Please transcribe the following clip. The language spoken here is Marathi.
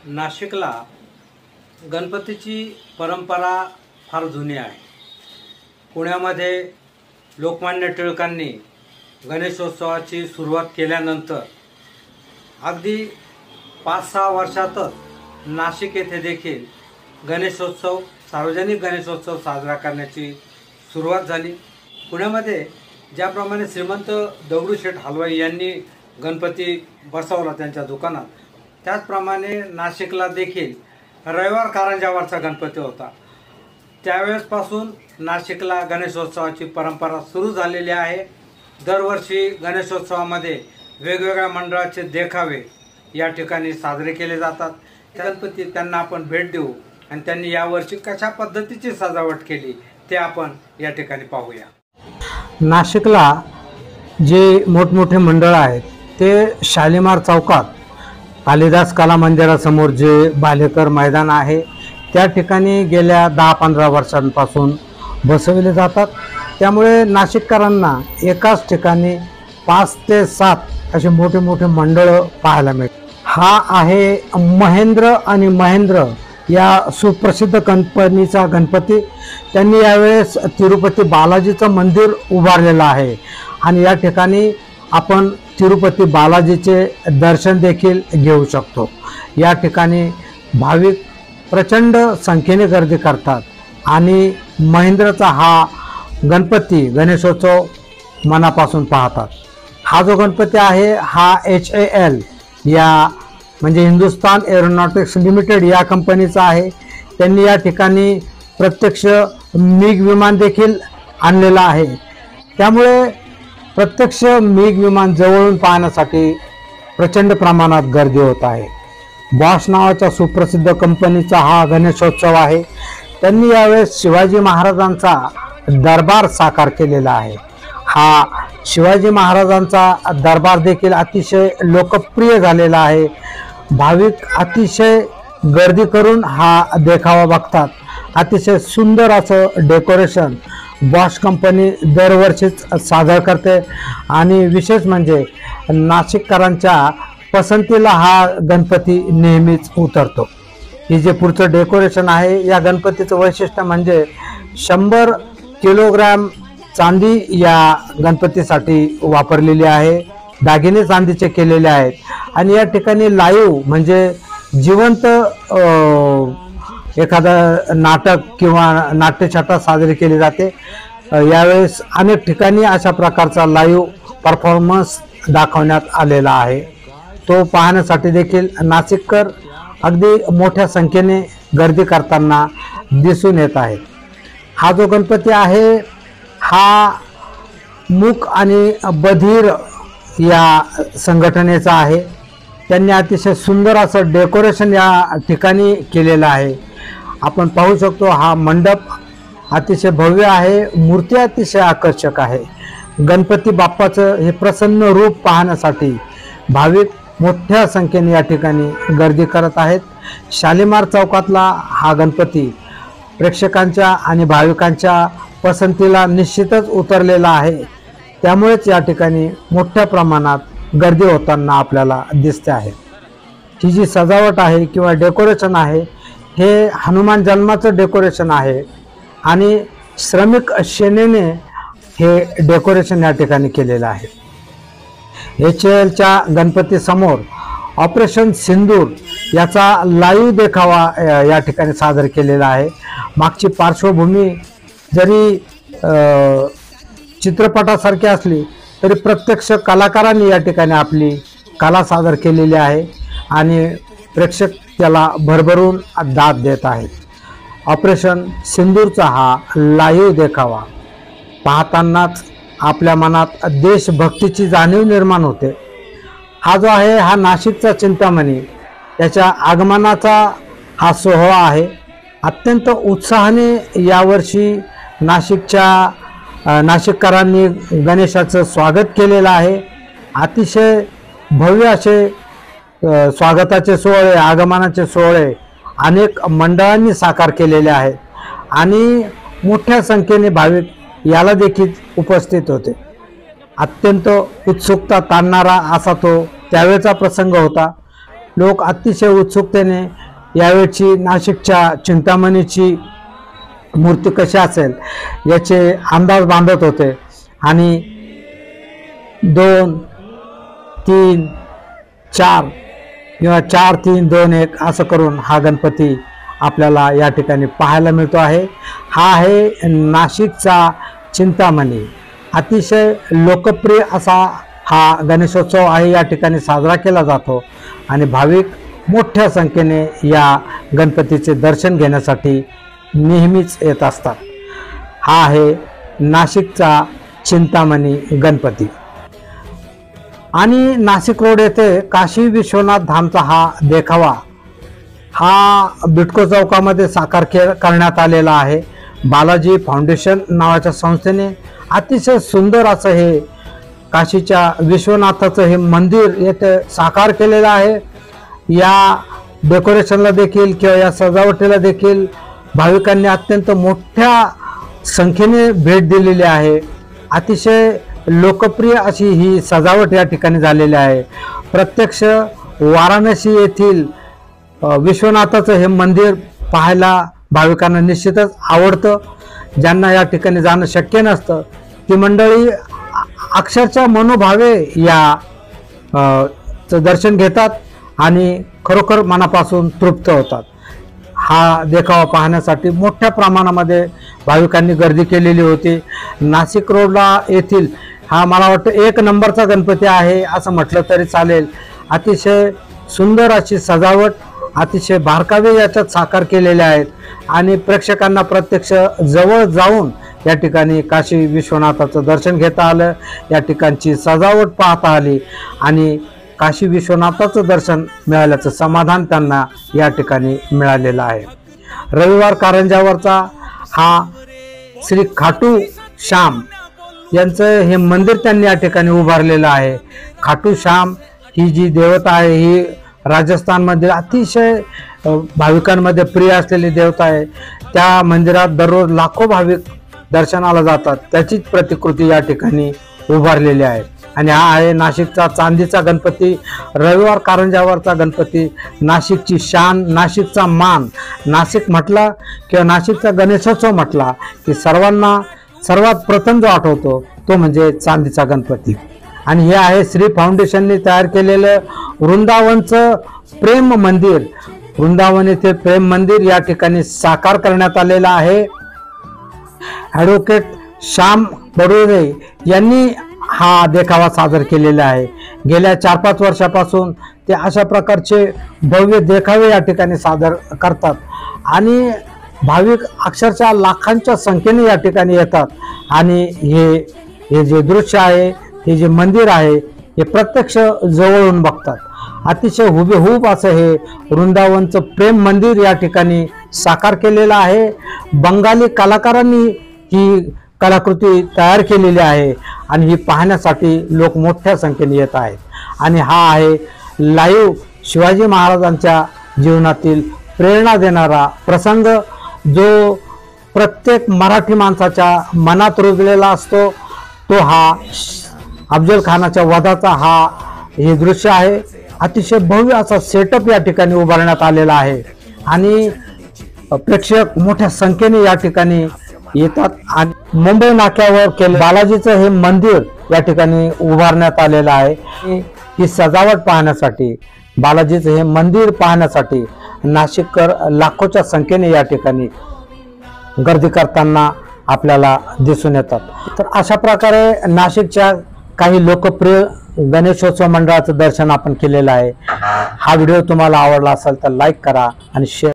नाशिकला गणपतीची परंपरा फार जुनी आहे। पुण्यामध्ये लोकमान्य टिळकांनी गणेशोत्सवाची सुरुवात केल्यानंतर अगदी 5-6 वर्षातच नाशिक येथे देखील गणेशोत्सव सार्वजनिक गणेशोत्सव साजरा करण्याची सुरुवात झाली। पुण्यामध्ये ज्याप्रमाणे श्रीमंत दगडूशेठ हलवाई यांनी गणपती बसवला त्यांच्या दुकानात, त्याचप्रमाणे नाशिकला देखील रविवार कारंजावरचा गणपती होता। त्यावेळेसपासून नाशिकला गणेशोत्सवाची परंपरा सुरू झालेली आहे। दरवर्षी गणेशोत्सवामध्ये वेगवेगळ्या मंडळाचे देखावे या ठिकाणी साजरे केले जातात। गणपती त्यांना आपण भेट देऊ आणि त्यांनी यावर्षी कशा पद्धतीची सजावट केली ते आपण या ठिकाणी पाहूया। नाशिकला जे मोठमोठे मंडळ आहेत ते शालिमार चौकात कालिदास कला मंदिरासमोर जे भालेकर मैदान आहे त्या ठिकाणी गेल्या 10-15 वर्षांपासून बसवले जातात। त्यामुळे नाशिककरांना एकाच ठिकाणी 5 ते 7 असे मोठे मोठे मंडळ पाहायला मिळतात। हा आहे महेंद्र आणि महेंद्र या सुप्रसिद्ध कंपनीचा गणपती। त्यांनी यावेळेस तिरुपती बालाजीचं मंदिर उभारलेलं आहे आणि या ठिकाणी आपण तिरुपती बालाजीचे दर्शन देखील घेऊ शकतो। या ठिकाणी भाविक प्रचंड संख्येने गर्दी करतात आणि महेंद्रचा हा गणपती गणेशोत्सव मनापासून पाहतात। हा जो गणपती आहे हा HAL या म्हणजे हिंदुस्तान एरोनॉटिक्स लिमिटेड या कंपनीचा आहे। त्यांनी या ठिकाणी प्रत्यक्ष मिग विमान देखील आणलेला आहे। त्यामुळे प्रत्यक्ष मिग विमान जवळून पाहण्यासाठी प्रचंड प्रमाणात गर्दी होत आहे। बॉश नावाच्या सुप्रसिद्ध कंपनीचा हा गणेशोत्सव आहे। त्यांनी यावेळेस शिवाजी महाराजांचा दरबार साकार केलेला आहे। हा शिवाजी महाराजांचा दरबार देखील अतिशय लोकप्रिय झालेला आहे। भाविक अतिशय गर्दी करून हा देखावा बघतात। अतिशय सुंदर असं डेकोरेशन बॉश कंपनी दरवर्षीच सादर करते आणि विशेष म्हणजे नाशिककरांच्या पसंतीला हा गणपती नेहमीच उतरतो। हे जे पुढचं डेकोरेशन आहे या गणपतीचं वैशिष्ट्य म्हणजे 100 किलोग्रॅम चांदी या गणपतीसाठी वापरलेली आहे। दागिने चांदीचे केलेले आहेत आणि या ठिकाणी लाईव्ह म्हणजे जिवंत एखादा नाटक किंवा नाट्यछटा साजरी केली जाते। यावेळेस अनेक ठिकाणी अशा प्रकारचा लाईव्ह परफॉर्मन्स दाखवण्यात आलेला आहे। तो पाहण्यासाठी देखील नाशिककर अगदी मोठ्या संख्येने गर्दी करताना दिसून येत आहेत। हा जो गणपती आहे हा मूक आणि बधिर या संघटनेचा आहे। त्यांनी अतिशय सुंदर असं डेकोरेशन या ठिकाणी केलेलं आहे। आपण पाहू शकतो हा मंडप अतिशय भव्य आहे, मूर्ती अतिशय आकर्षक आहे। गणपती बाप्पाचं हे प्रसन्न रूप पाहण्यासाठी भाविक मोठ्या संख्येने या ठिकाणी गर्दी करत आहेत। शालिमार चौकातला हा गणपती प्रेक्षकांच्या आणि भाविकांच्या पसंतीला निश्चितच उतरलेला आहे। त्यामुळेच या ठिकाणी मोठ्या प्रमाणात गर्दी होताना आपल्याला दिसते आहे। ही जी सजावट आहे किंवा डेकोरेशन आहे हे हनुमान जन्माचं डेकोरेशन आहे आणि श्रमिक सेनेने हे डेकोरेशन या ठिकाणी केलेलं आहे। HALच्या गणपती समोर ऑपरेशन सिंदूर याचा लाईव्ह देखावा या ठिकाणी सादर केलेला आहे। मागची पार्श्वभूमी जरी चित्रपटासारखी असली तरी प्रत्यक्ष कलाकारांनी या ठिकाणी आपली कला सादर केलेली आहे आणि प्रेक्षक त्याला भरभरून दाद देत आहेत। ऑपरेशन सिंदूरचा हा लाईव्ह देखावा पाहतानाच आपल्या मनात देशभक्तीची जाणीव निर्माण होते। हा जो आहे हा नाशिकचा चिंतामणी त्याच्या आगमनाचा हा सोहळा आहे। अत्यंत उत्साहाने यावर्षी नाशिककरांनी गणेशाचं स्वागत केलेलं आहे। अतिशय भव्य असे स्वागताचे सोहळे, आगमनाचे सोहळे अनेक मंडळांनी साकार केलेले आहेत आणि मोठ्या संख्येने भाविक याला देखील उपस्थित होते। अत्यंत उत्सुकता ताणणारा असा तो त्यावेळचा प्रसंग होता। लोक अतिशय उत्सुकतेने यावेळची नाशिकच्या चिंतामणीची मूर्ती कशी असेल याचे अंदाज बांधत होते आणि 2, 3, 4 किंवा 4, 3, 2, 1 असं करून हा गणपती आपल्याला या ठिकाणी पाहायला मिळतो आहे। हा आहे नाशिकचा चिंतामणी। अतिशय लोकप्रिय असा हा गणेशोत्सव आहे, या ठिकाणी साजरा केला जातो आणि भाविक मोठ्या संख्येने या गणपतीचे दर्शन घेण्यासाठी नेहमीच येत असतात। हा आहे नाशिकचा चिंतामणी गणपती। आणि नाशिक रोड येथे काशी विश्वनाथ धामचा हा देखावा हा बिटको चौकामध्ये साकार करण्यात आलेला आहे। बालाजी फाउंडेशन नावाच्या संस्थेने अतिशय सुंदर असं हे काशीच्या विश्वनाथाचं हे मंदिर येथे साकार केलेलं आहे। या डेकोरेशनला देखील किंवा या सजावटीला देखील भाविकांनी अत्यंत मोठ्या संख्येने भेट दिलेली आहे। अतिशय लोकप्रिय अशी ही सजावट या ठिकाणी झालेली आहे। प्रत्यक्ष वाराणसी येथील विश्वनाथाचं हे मंदिर पाहायला भाविकांना निश्चितच आवडतं। ज्यांना या ठिकाणी जाणं शक्य नसतं ती मंडळी अक्षरशः मनोभावे या दर्शन घेतात आणि खरोखर मनापासून तृप्त होतात। हा देखावा पाहण्यासाठी मोठ्या प्रमाणामध्ये भाविकांनी गर्दी केलेली होती। नाशिक रोडला येथील हा मला वाटतं 1 नंबरचा गणपती आहे असं म्हटलं तरी चालेल। अतिशय सुंदर अशी सजावट, अतिशय बारकावे याच्यात साकार केलेले आहेत आणि प्रेक्षकांना प्रत्यक्ष जवळ जाऊन या ठिकाणी काशी विश्वनाथाचं दर्शन घेता आलं, या ठिकाणची सजावट पाहता आली आणि काशी विश्वनाथाचं दर्शन मिळाल्याचं समाधान त्यांना या ठिकाणी मिळालेलं आहे। रविवार कारंजावरचा हा श्री खाटू श्याम यांचं हे मंदिर त्यांनी या ठिकाणी उभारलेलं आहे। खाटू श्याम ही जी देवता आहे ही राजस्थानमध्ये अतिशय भाविकांमध्ये प्रिय असलेली देवता आहे। त्या मंदिरात दररोज लाखो भाविक दर्शनाला जातात, त्याचीच प्रतिकृती या ठिकाणी उभारलेली आहे। आणि हा आहे नाशिकचा चांदीचा गणपती, रविवार कारंजावरचा गणपती, नाशिकची शान, नाशिकचा मान। नाशिक म्हटला किंवा नाशिकचा गणेशोत्सव म्हटला की सर्वांना सर्वात प्रथम जो आठवतो तो म्हणजे चांदीचा गणपती। आणि हे आहे श्री फाउंडेशनने तयार केलेलं वृंदावनचं प्रेम मंदिर। वृंदावन येथे प्रेम मंदिर या ठिकाणी साकार करण्यात आलेलं आहे। ॲडव्होकेट श्याम बडोले यांनी हा देखावा सादर केलेला आहे। गेल्या 4-5 वर्षापासून ते अशा प्रकारचे भव्य देखावे या ठिकाणी सादर करतात आणि भाविक अक्षरशः लाखांच्या संख्येने या ठिकाणी येतात आणि हे जे दृश्य आहे, हे जे मंदिर आहे हे प्रत्यक्ष जवळून बघतात। अतिशय हुबेहूब असं हे वृंदावनचं प्रेम मंदिर या ठिकाणी साकार केलेलं आहे। बंगाली कलाकारांनी ही कलाकृती तयार केलेली आहे आणि ही पाहण्यासाठी लोक मोठ्या संख्येने येत आहेत। आणि हा आहे लाईव्ह शिवाजी महाराजांच्या जीवनातील प्रेरणा देणारा प्रसंग, जो प्रत्येक मराठी माणसाच्या मनात रुजलेला असतो। तो हा अफजल खानाच्या वधाचा हे दृश्य आहे। अतिशय भव्य असा सेटअप या ठिकाणी उभारण्यात आलेला आहे आणि प्रेक्षक मोठ्या संख्येने या ठिकाणी येतात। आणि मुंबई नाक्यावर केले बालाजीचं हे मंदिर या ठिकाणी उभारण्यात आलेलं आहे। ही सजावट पाहण्यासाठी, बालाजीचं हे मंदिर पाहण्यासाठी नाशिककर लाखोच्या संख्येने या ठिकाणी गर्दी करताना आपल्याला दिसून येतात। तर अशा प्रकारे नाशिकच्या काही लोकप्रिय गणेशोत्सव मंडळाचं दर्शन आपण केलेलं आहे। हा व्हिडिओ तुम्हाला आवडला असेल तर लाईक करा आणि शेअर